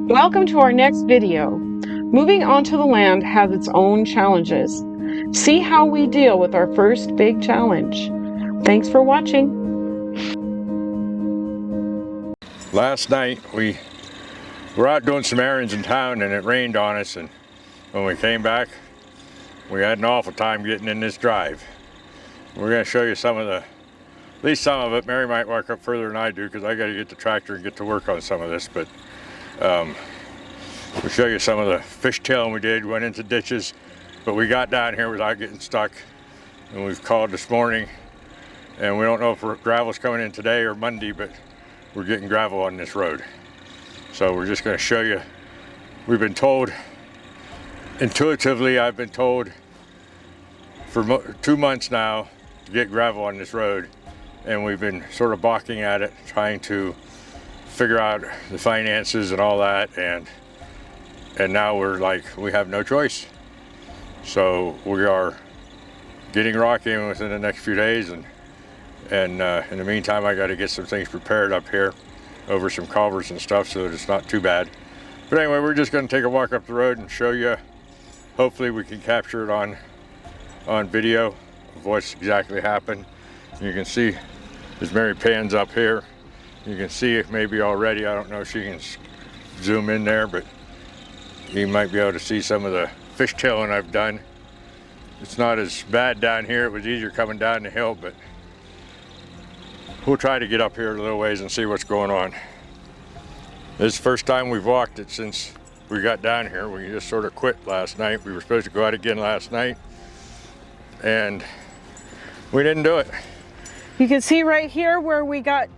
Welcome to our next video. Moving onto the land has its own challenges. See how we deal with our first big challenge. Thanks for watching. Last night we were out doing some errands in town and it rained on us, and when we came back we had an awful time getting in this drive. We're going to show you some of the, at least some of it. Mary might walk up further than I do because I got to get the tractor and get to work on some of this, but we'll show you some of the fishtailing we did. Went into ditches, but we got down here without getting stuck, and we've called this morning, and we don't know if gravel's coming in today or Monday, but we're getting gravel on this road. So we're just going to show you. We've been told, intuitively I've been told for 2 months now to get gravel on this road, and we've been sort of balking at it, trying to figure out the finances and all that, and now we're like, we have no choice. So we are getting rocking within the next few days, and in the meantime I got to get some things prepared up here over some culverts and stuff so that it's not too bad. But anyway, we're just going to take a walk up the road and show you. Hopefully we can capture it on video of what's exactly happened. You can see as Mary pans up here, you can see it maybe already. I don't know if she can zoom in there, but you might be able to see some of the fishtailing I've done. It's not as bad down here. It was easier coming down the hill, but we'll try to get up here a little ways and see what's going on. This is the first time we've walked it since we got down here. We just sort of quit last night. We were supposed to go out again last night, and we didn't do it. You can see right here where we got,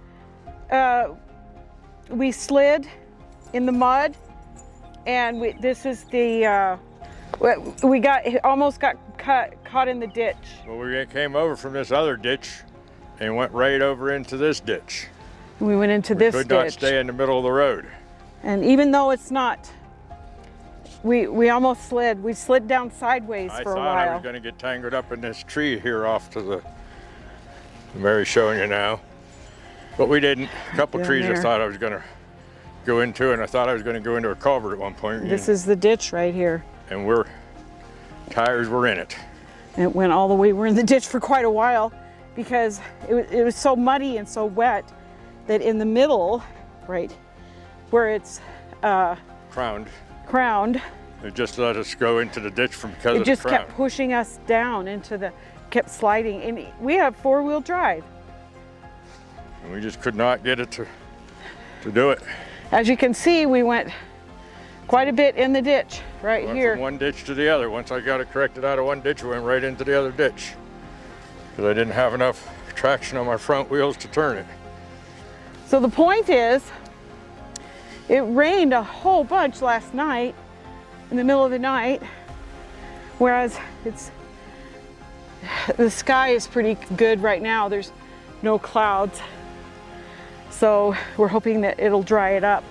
we slid in the mud, and this is the, we almost got caught in the ditch. Well, we came over from this other ditch and went right over into this ditch. We went into this ditch. We could not stay in the middle of the road. And even though it's not, we almost slid. We slid down sideways for a while. I thought I was going to get tangled up in this tree here off to the, Mary's showing you now. But we didn't. A couple trees I thought I was going to go into, and I thought I was going to go into a culvert at one point. This is the ditch right here. And tires were in it. And it went all the way. We're in the ditch for quite a while because it was so muddy and so wet that in the middle, right where it's crowned, it just let us go into the ditch because of the crown. It just kept pushing us down kept sliding. And we have four-wheel drive. And we just could not get it to do it. As you can see, we went quite a bit in the ditch right here. From one ditch to the other. Once I got it corrected out of one ditch, we went right into the other ditch because I didn't have enough traction on my front wheels to turn it. So the point is, it rained a whole bunch last night in the middle of the night, whereas the sky is pretty good right now. There's no clouds. So we're hoping that it'll dry it up.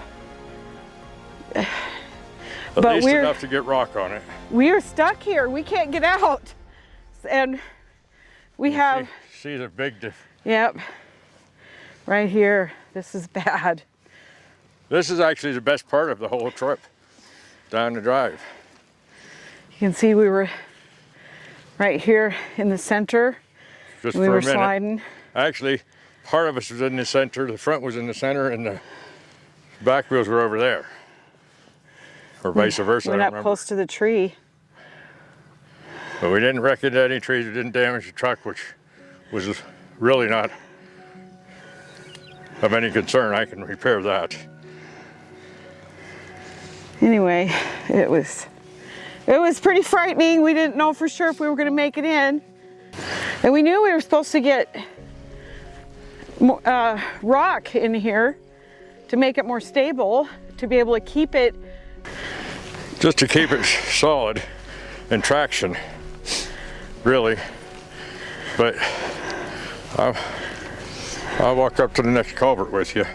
At least enough to get rock on it. We're stuck here. We can't get out. And we have... See the big difference. Yep. Right here. This is bad. This is actually the best part of the whole trip down the drive. You can see we were right here in the center. Just we for were a minute. Sliding. Actually, part of us was in the center, the front was in the center, and the back wheels were over there. Or vice versa. We went up close to the tree. But we didn't wreck into any trees. We didn't damage the truck, which was really not of any concern. I can repair that. Anyway, it was pretty frightening. We didn't know for sure if we were going to make it in. And we knew we were supposed to get rock in here to make it more stable, to be able to keep it. Just to keep it solid and traction, really. But I'll walk up to the next culvert with you.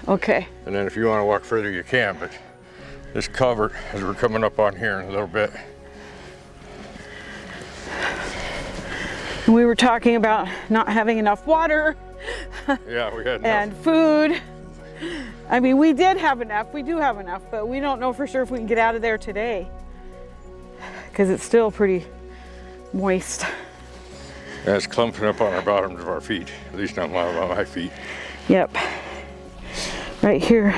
Okay. And then if you want to walk further, you can. But this culvert, as we're coming up on here in a little bit. We were talking about not having enough water. Yeah, we had enough. And food. I mean, we did have enough. We do have enough, but we don't know for sure if we can get out of there today because it's still pretty moist. Yeah, it's clumping up on our bottoms of our feet. At least not on my feet. Yep. Right here.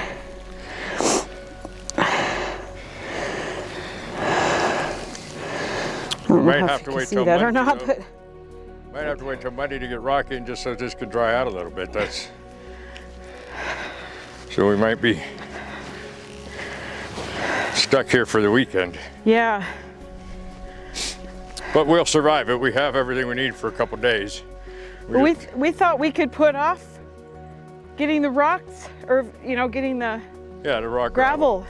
We might have to wait till Monday. Or not, but might have to wait till Monday to get rocking just so this can dry out a little bit. So we might be stuck here for the weekend. Yeah. But we'll survive it. We have everything we need for a couple days. We thought we could put off getting the rocks, or getting the rock gravel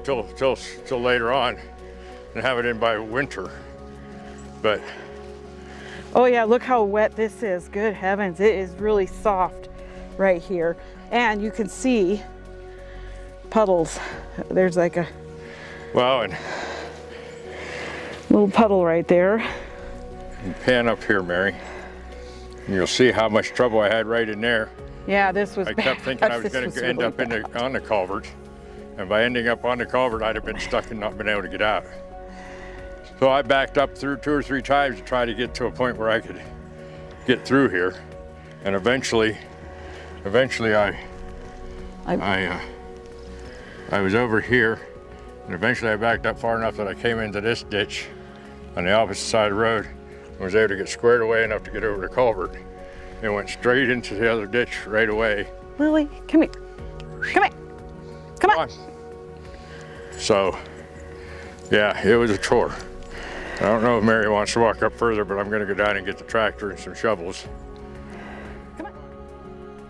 till later on, and have it in by winter. But oh yeah, look how wet this is. Good heavens, it is really soft right here, and you can see puddles. There's like a and little puddle right there. Pan up here, Mary, and you'll see how much trouble I had right in there. Yeah, this was I kept thinking I was going to end up on the culvert, and by ending up on the culvert, I'd have been stuck and not been able to get out. So I backed up through 2 or 3 times to try to get to a point where I could get through here, and eventually I was over here, and eventually I backed up far enough that I came into this ditch on the opposite side of the road and was able to get squared away enough to get over the culvert, and went straight into the other ditch right away. Lily, come here. Come here. Come on. So, yeah, it was a chore. I don't know if Mary wants to walk up further, but I'm going to go down and get the tractor and some shovels. Come on.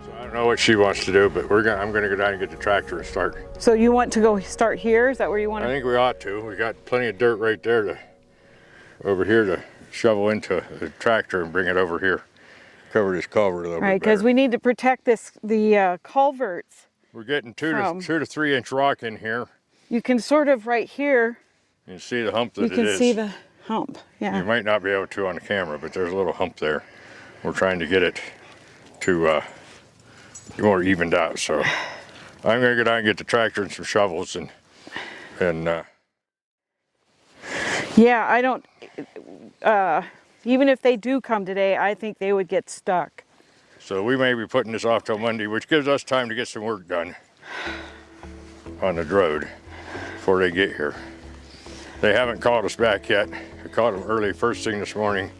So I don't know what she wants to do, but I'm going to go down and get the tractor and start. So you want to go start here? Is that where you want to? I think we ought to. We got plenty of dirt right there over here to shovel into the tractor and bring it over here. Cover this culvert a little bit better. Right, because we need to protect the culverts. We're getting 2 to 3 inch rock in here. You can sort of right here. You can see the hump that it is. You can see the hump, yeah. You might not be able to on the camera, but there's a little hump there. We're trying to get it to more evened out. So I'm going to go down and get the tractor and some shovels and yeah, I don't, even if they do come today, I think they would get stuck. So we may be putting this off till Monday, which gives us time to get some work done on the road before they get here. They haven't called us back yet. I called them early first thing this morning,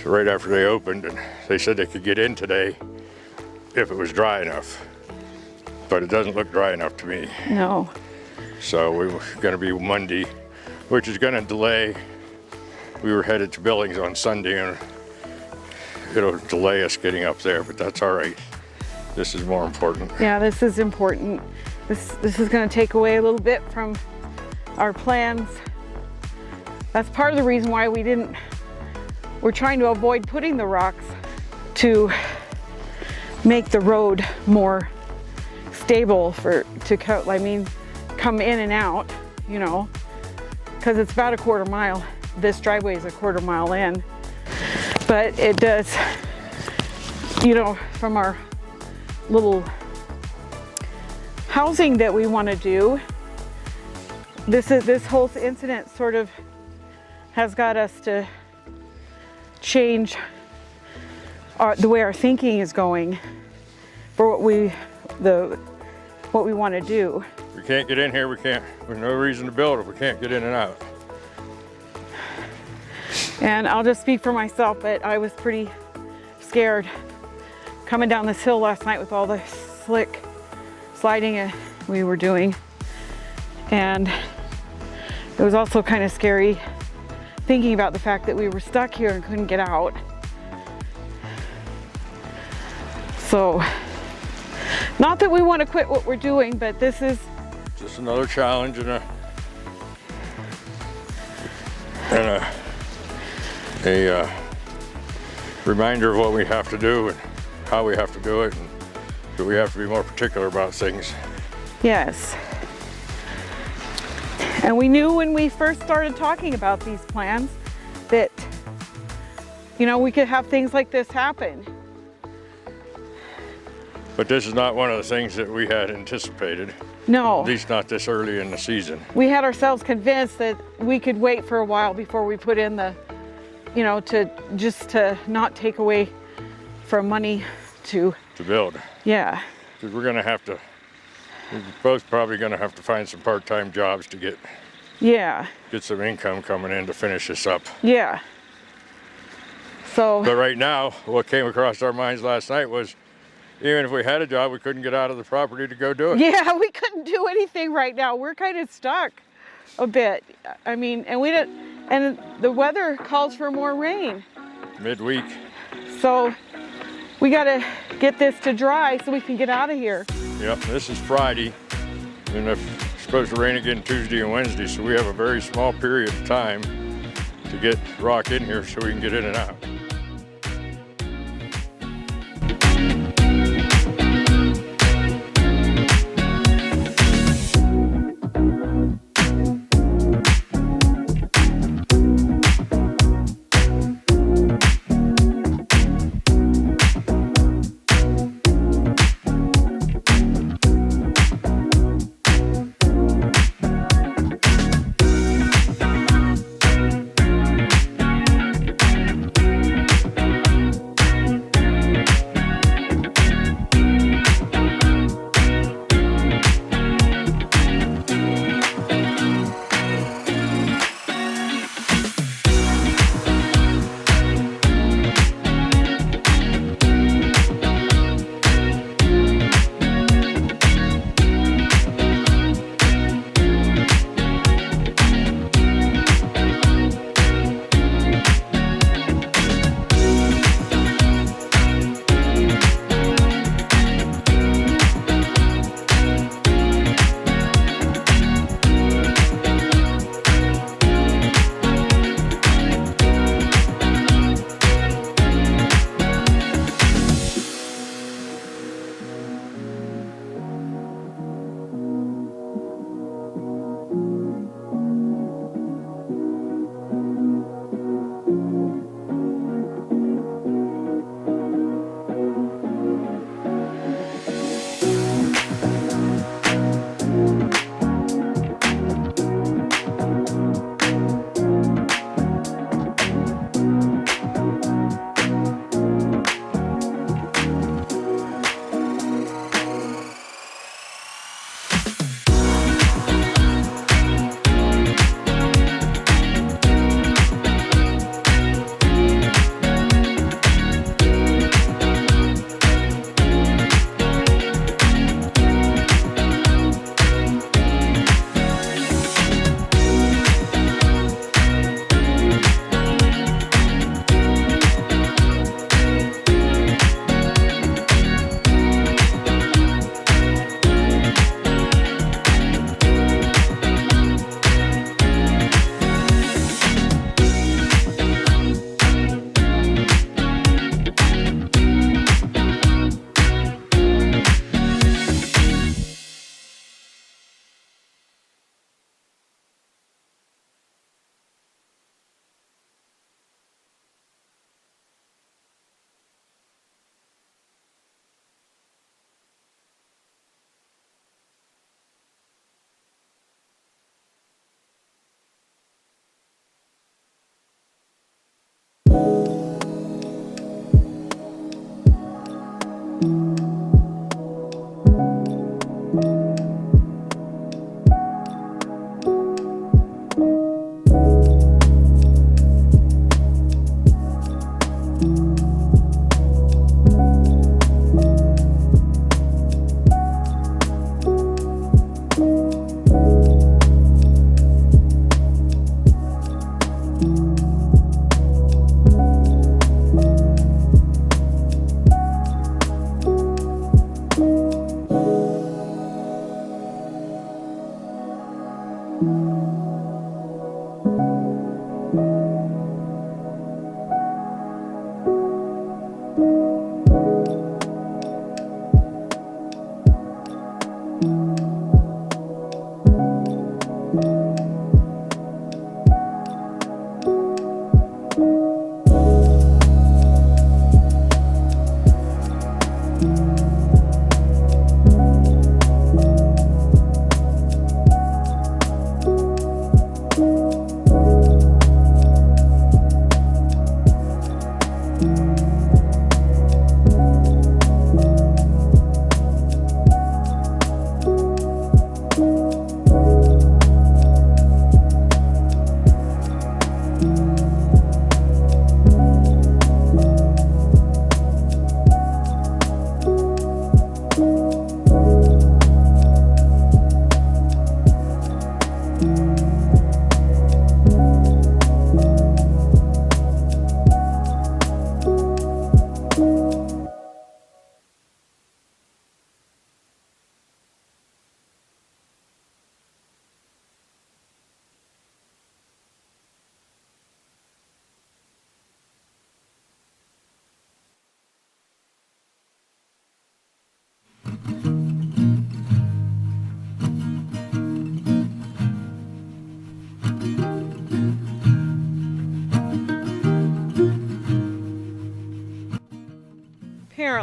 so right after they opened, and they said they could get in today if it was dry enough. But it doesn't look dry enough to me. No. So we're going to be Monday, which is going to delay. We were headed to Billings on Sunday, and it'll delay us getting up there, but that's all right. This is more important. Yeah, this is important. This is going to take away a little bit from our plans. That's part of the reason why we're trying to avoid putting the rocks to make the road more stable come in and out, because it's about a 1/4 mile. This driveway is a 1/4 mile in, but it does, from our little housing that we want to do, this whole incident sort of has got us to change the way our thinking is going for what we want to do. We can't get in here. There's no reason to build if we can't get in and out. And I'll just speak for myself, but I was pretty scared coming down this hill last night with all the slick sliding we were doing. And it was also kind of scary thinking about the fact that we were stuck here and couldn't get out. So, not that we want to quit what we're doing, but this is just another challenge and a reminder of what we have to do and how we have to do it, and that we have to be more particular about things. Yes. And we knew when we first started talking about these plans that, we could have things like this happen. But this is not one of the things that we had anticipated, No. at least not this early in the season. We had ourselves convinced that we could wait for a while before we put in the, you know, to not take away from money to build. Yeah. Because we're both probably gonna have to find some part-time jobs to get some income coming in to finish this up. Yeah. So. But right now, what came across our minds last night was, even if we had a job, we couldn't get out of the property to go do it. Yeah, we couldn't do anything right now. We're kind of stuck a bit. I mean, and the weather calls for more rain. Midweek. So we got to get this to dry so we can get out of here. Yep, this is Friday, and it's supposed to rain again Tuesday and Wednesday, so we have a very small period of time to get rock in here so we can get in and out.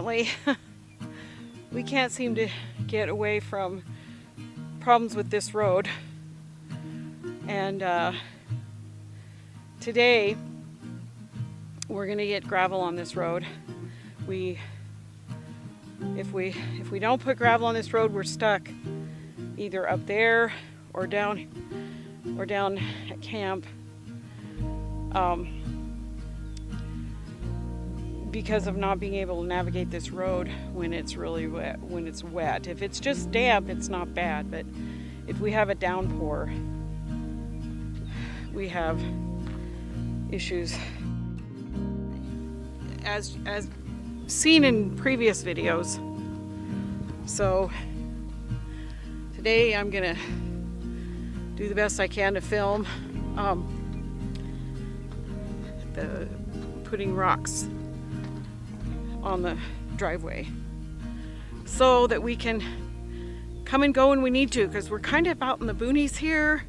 unfortunately, we can't seem to get away from problems with this road. And today we're gonna get gravel on this road. If we don't put gravel on this road, we're stuck either up there or down at camp, because of not being able to navigate this road when it's really wet. When it's wet, if it's just damp, it's not bad, but if we have a downpour, we have issues. As seen in previous videos. So today I'm gonna do the best I can to film the putting rocks on the driveway so that we can come and go when we need to, because we're kind of out in the boonies here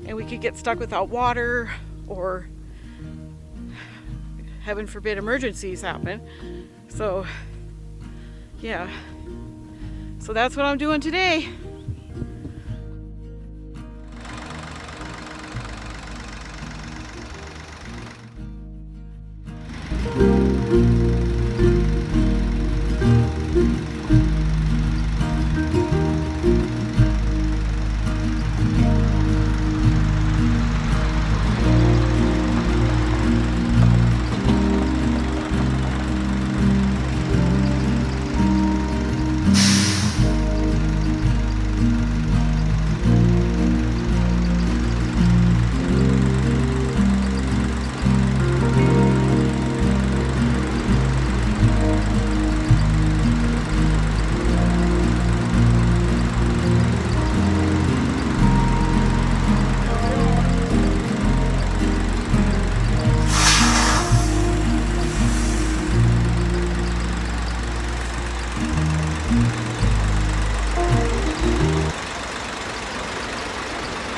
and we could get stuck without water, or heaven forbid emergencies happen. So yeah, so that's what I'm doing today.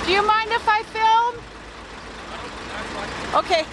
Do you mind if I film? Okay.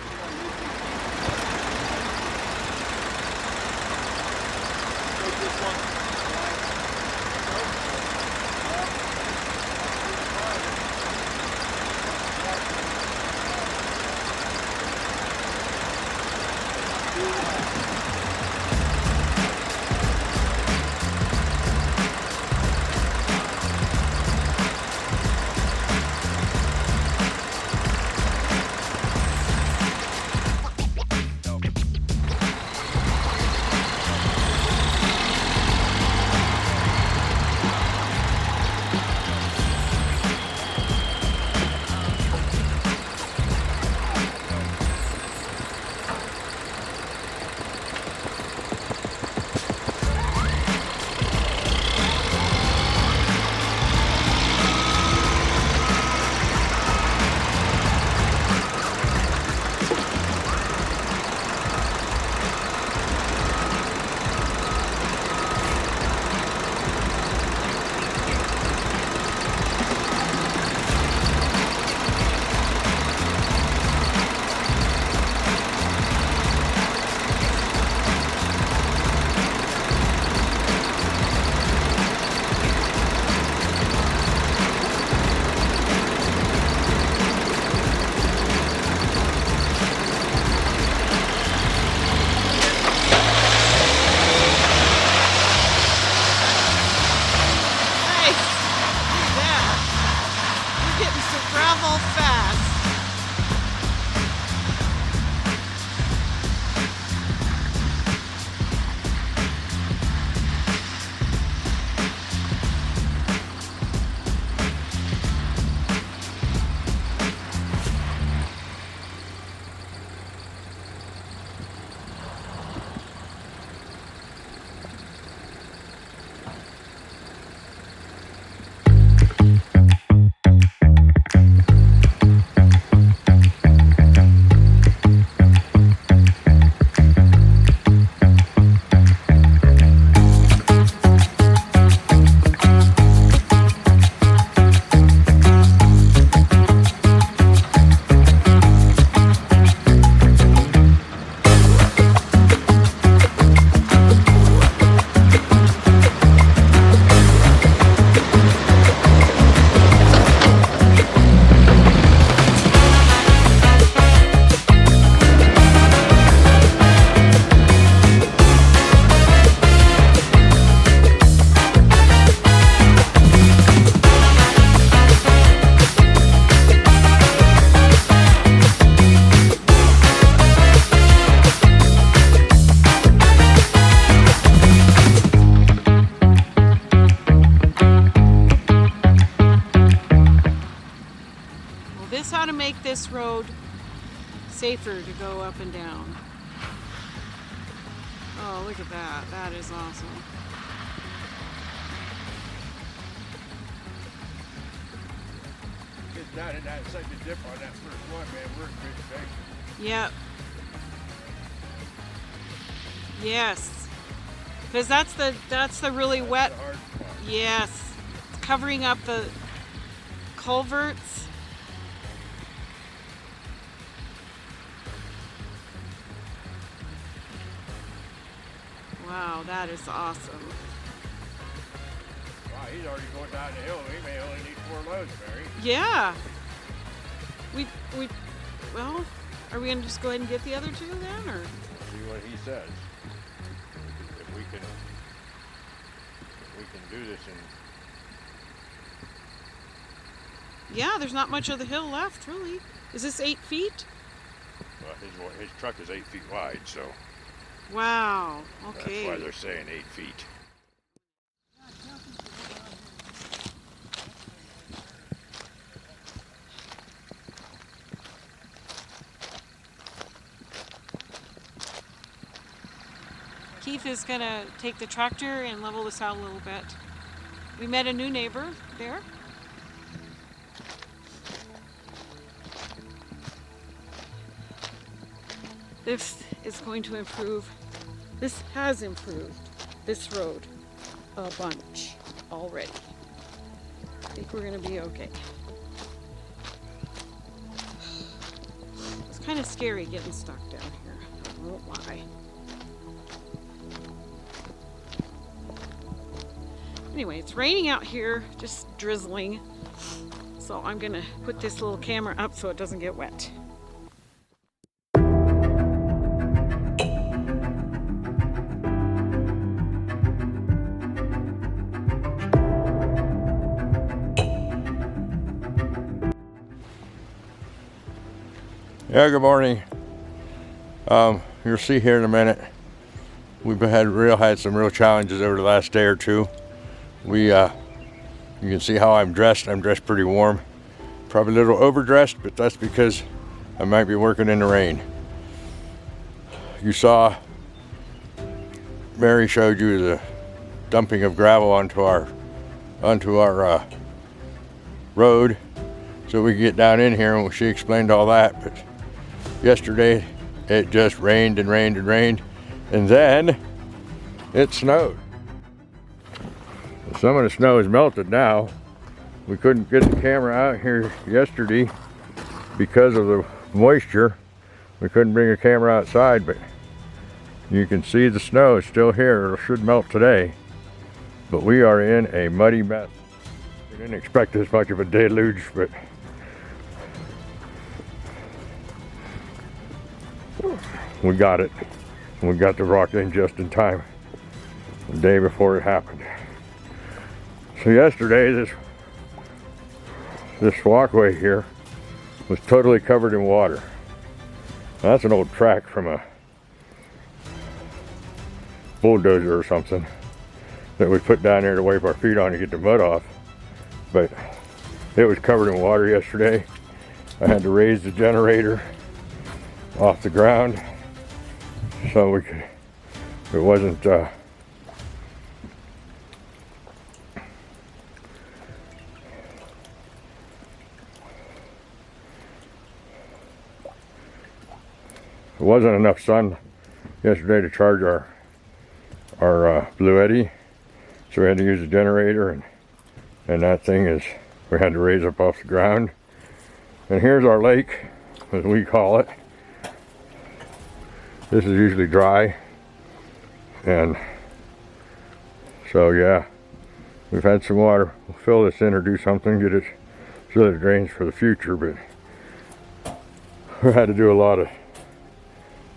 how to make this road safer to go up and down. Oh, look at that. That is awesome. Get down in that second dip on that first one, man. We're in good shape. Yep. Yes. Because that's the really wet. Yes. It's covering up the culverts. Wow, that is awesome. Wow, he's already going down the hill. He may only need 4 loads, Mary. Yeah. Well, are we going to just go ahead and get the other 2 then, or? See what he says. If we can do this in. Yeah, there's not much of the hill left, really. Is this 8 feet? Well, his truck is 8 feet wide, so. Wow. Okay. That's why they're saying 8 feet. Keith is going to take the tractor and level this out a little bit. We met a new neighbor there. This is going to improve. This has improved this road a bunch already. I think we're going to be okay. It's kind of scary getting stuck down here. I won't lie. Anyway, it's raining out here, just drizzling. So I'm gonna put this little camera up so it doesn't get wet. Yeah, good morning. You'll see here in a minute. We've had some real challenges over the last day or two. You can see how I'm dressed. I'm dressed pretty warm. Probably a little overdressed, but that's because I might be working in the rain. You saw, Mary showed you the dumping of gravel onto our road so we could get down in here, and she explained all that. But yesterday it just rained and rained and rained, and then it snowed. Some of the snow is melted now. We couldn't get the camera out here yesterday because of the moisture. We couldn't bring a camera outside, but you can see the snow is still here. It should melt today, but we are in a muddy mess. We didn't expect this much of a deluge, but we got it. We got the rock in just in time, the day before it happened. So yesterday, this walkway here was totally covered in water. Now, that's an old track from a bulldozer or something that we put down there to wipe our feet on to get the mud off. But it was covered in water yesterday. I had to raise the generator off the ground so we could, it wasn't It wasn't enough sun yesterday to charge our Blue Eddy, so we had to use a generator, and that thing is, we had to raise up off the ground. And here's our lake, as we call it. This is usually dry, and so yeah, we've had some water. We'll fill this in or do something, get it so that it drains for the future, but we had to do a lot of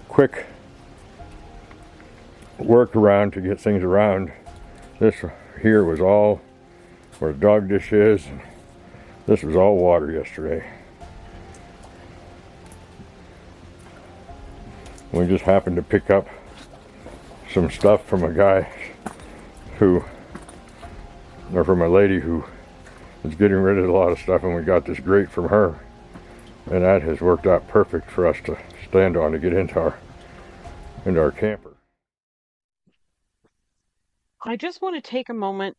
quick workaround to get things around. This here was all where the dog dish is, and this was all water yesterday. We just happened to pick up some stuff from a guy from a lady who is getting rid of a lot of stuff, and we got this grate from her. And that has worked out perfect for us to stand on to get into our camper. I just want to take a moment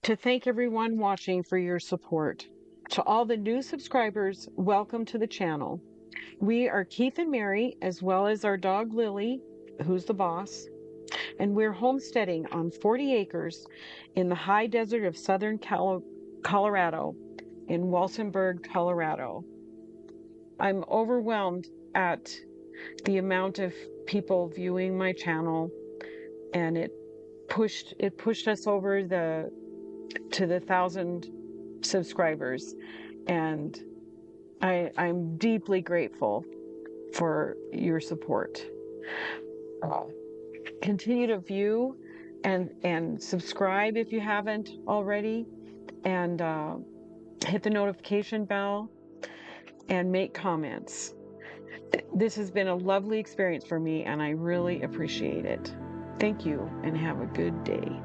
to thank everyone watching for your support. To all the new subscribers, welcome to the channel. We are Keith and Mary, as well as our dog Lily, who's the boss, and we're homesteading on 40 acres in the high desert of southern Colorado, in Walsenburg, Colorado. I'm overwhelmed at the amount of people viewing my channel, and it pushed us over to the 1,000 subscribers, and I'm deeply grateful for your support. Continue to view and subscribe if you haven't already, and hit the notification bell and make comments. This has been a lovely experience for me, and I really appreciate it. Thank you, and have a good day.